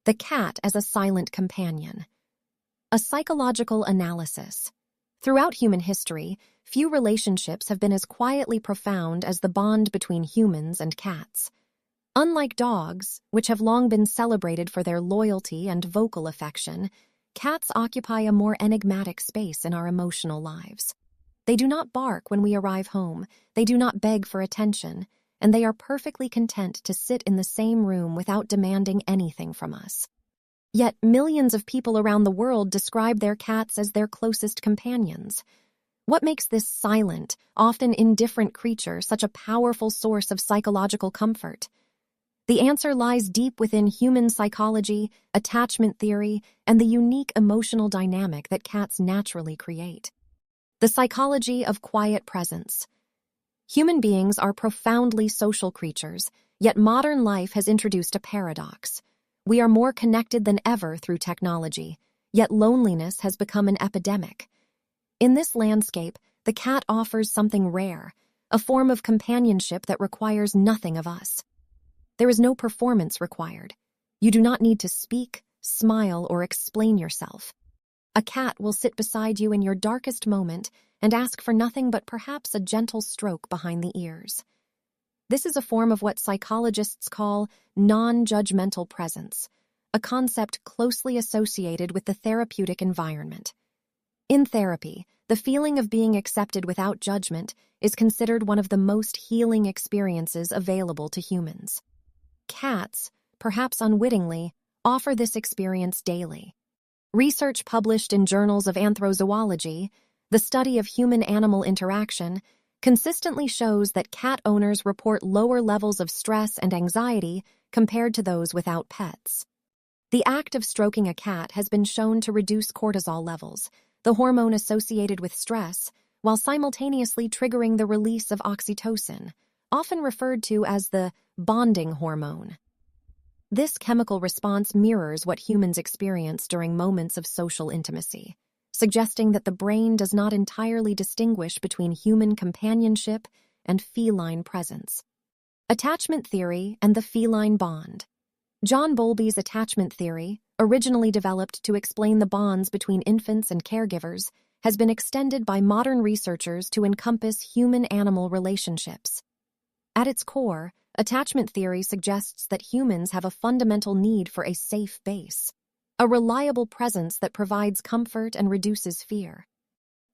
The cat as a silent companion. A psychological analysis. Throughout human history, few relationships have been as quietly profound as the bond between humans and cats. Unlike dogs, which have long been celebrated for their loyalty and vocal affection, cats occupy a more enigmatic space in our emotional lives. They do not bark when we arrive home, they do not beg for attention, and they are perfectly content to sit in the same room without demanding anything from us. Yet millions of people around the world describe their cats as their closest companions. What makes this silent, often indifferent creature such a powerful source of psychological comfort? The answer lies deep within human psychology, attachment theory, and the unique emotional dynamic that cats naturally create. The psychology of quiet presence. Human beings are profoundly social creatures, yet modern life has introduced a paradox. We are more connected than ever through technology, yet loneliness has become an epidemic. In this landscape, the cat offers something rare, a form of companionship that requires nothing of us. There is no performance required. You do not need to speak, smile, or explain yourself. A cat will sit beside you in your darkest moment and ask for nothing but perhaps a gentle stroke behind the ears. This is a form of what psychologists call non-judgmental presence, a concept closely associated with the therapeutic environment. In therapy, the feeling of being accepted without judgment is considered one of the most healing experiences available to humans. Cats, perhaps unwittingly, offer this experience daily. Research published in journals of Anthrozoology, the study of human-animal interaction, consistently shows that cat owners report lower levels of stress and anxiety compared to those without pets. The act of stroking a cat has been shown to reduce cortisol levels, the hormone associated with stress, while simultaneously triggering the release of oxytocin, often referred to as the bonding hormone. This chemical response mirrors what humans experience during moments of social intimacy, suggesting that the brain does not entirely distinguish between human companionship and feline presence. Attachment theory and the feline bond. John Bowlby's attachment theory, originally developed to explain the bonds between infants and caregivers, has been extended by modern researchers to encompass human-animal relationships. At its core, attachment theory suggests that humans have a fundamental need for a safe base, a reliable presence that provides comfort and reduces fear.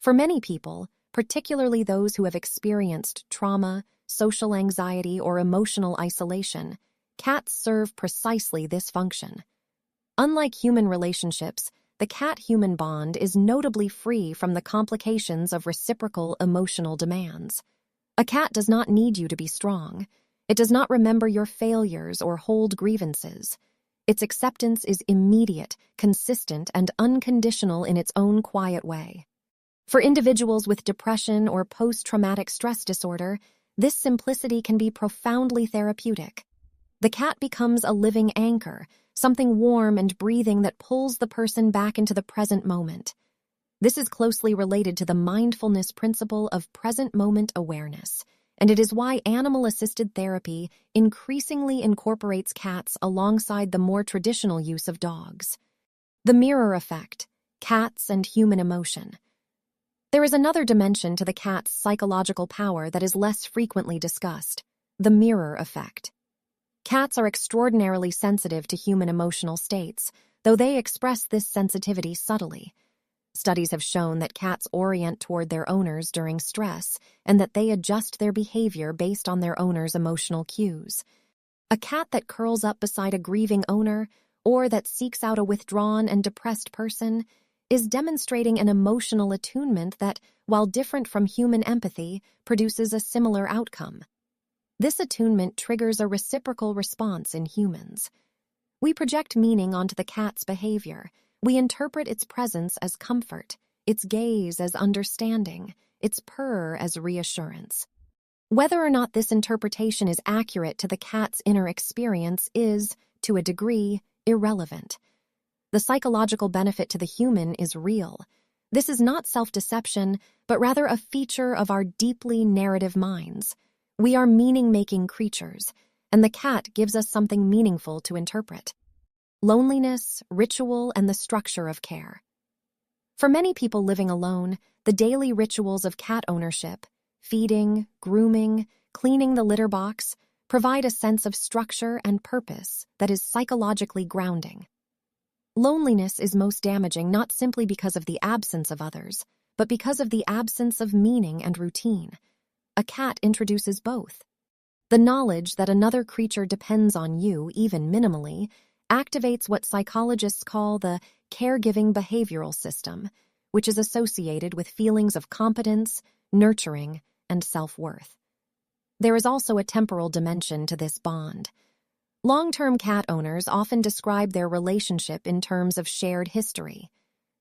For many people, particularly those who have experienced trauma, social anxiety, or emotional isolation, cats serve precisely this function. Unlike human relationships, the cat-human bond is notably free from the complications of reciprocal emotional demands. A cat does not need you to be strong. It does not remember your failures or hold grievances. Its acceptance is immediate, consistent, and unconditional in its own quiet way. For individuals with depression or post-traumatic stress disorder, this simplicity can be profoundly therapeutic. The cat becomes a living anchor, something warm and breathing that pulls the person back into the present moment. This is closely related to the mindfulness principle of present moment awareness, and it is why animal-assisted therapy increasingly incorporates cats alongside the more traditional use of dogs. The mirror effect, cats and human emotion. There is another dimension to the cat's psychological power that is less frequently discussed, the mirror effect. Cats are extraordinarily sensitive to human emotional states, though they express this sensitivity subtly. Studies have shown that cats orient toward their owners during stress and that they adjust their behavior based on their owner's emotional cues. A cat that curls up beside a grieving owner or that seeks out a withdrawn and depressed person is demonstrating an emotional attunement that, while different from human empathy, produces a similar outcome. This attunement triggers a reciprocal response in humans. We project meaning onto the cat's behavior. We interpret its presence as comfort, its gaze as understanding, its purr as reassurance. Whether or not this interpretation is accurate to the cat's inner experience is, to a degree, irrelevant. The psychological benefit to the human is real. This is not self-deception, but rather a feature of our deeply narrative minds. We are meaning-making creatures, and the cat gives us something meaningful to interpret. loneliness, ritual, and the structure of care. For many people living alone, the daily rituals of cat ownership, feeding, grooming, cleaning the litter box, provide a sense of structure and purpose that is psychologically grounding. Loneliness is most damaging not simply because of the absence of others, but because of the absence of meaning and routine. A cat introduces both. The knowledge that another creature depends on you, even minimally, activates what psychologists call the caregiving behavioral system, which is associated with feelings of competence, nurturing, and self-worth. There is also a temporal dimension to this bond. Long-term cat owners often describe their relationship in terms of shared history.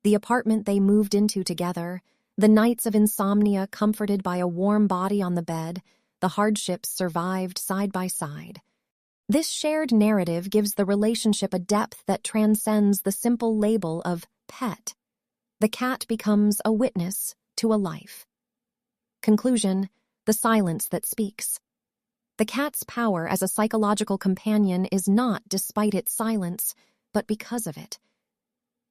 The apartment they moved into together, the nights of insomnia comforted by a warm body on the bed, the hardships survived side by side. This shared narrative gives the relationship a depth that transcends the simple label of pet. The cat becomes a witness to a life. Conclusion: the silence that speaks. The cat's power as a psychological companion is not despite its silence, but because of it.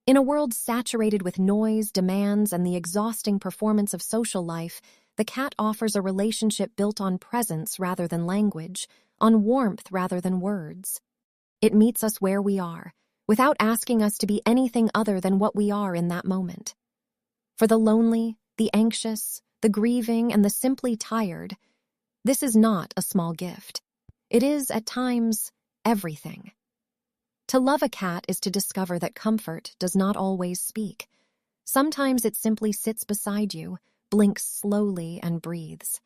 In a world saturated with noise, demands, and the exhausting performance of social life, the cat offers a relationship built on presence rather than language, on warmth rather than words. It meets us where we are, without asking us to be anything other than what we are in that moment. For the lonely, the anxious, the grieving, and the simply tired, this is not a small gift. It is, at times, everything. To love a cat is to discover that comfort does not always speak. Sometimes it simply sits beside you, blinks slowly, and breathes.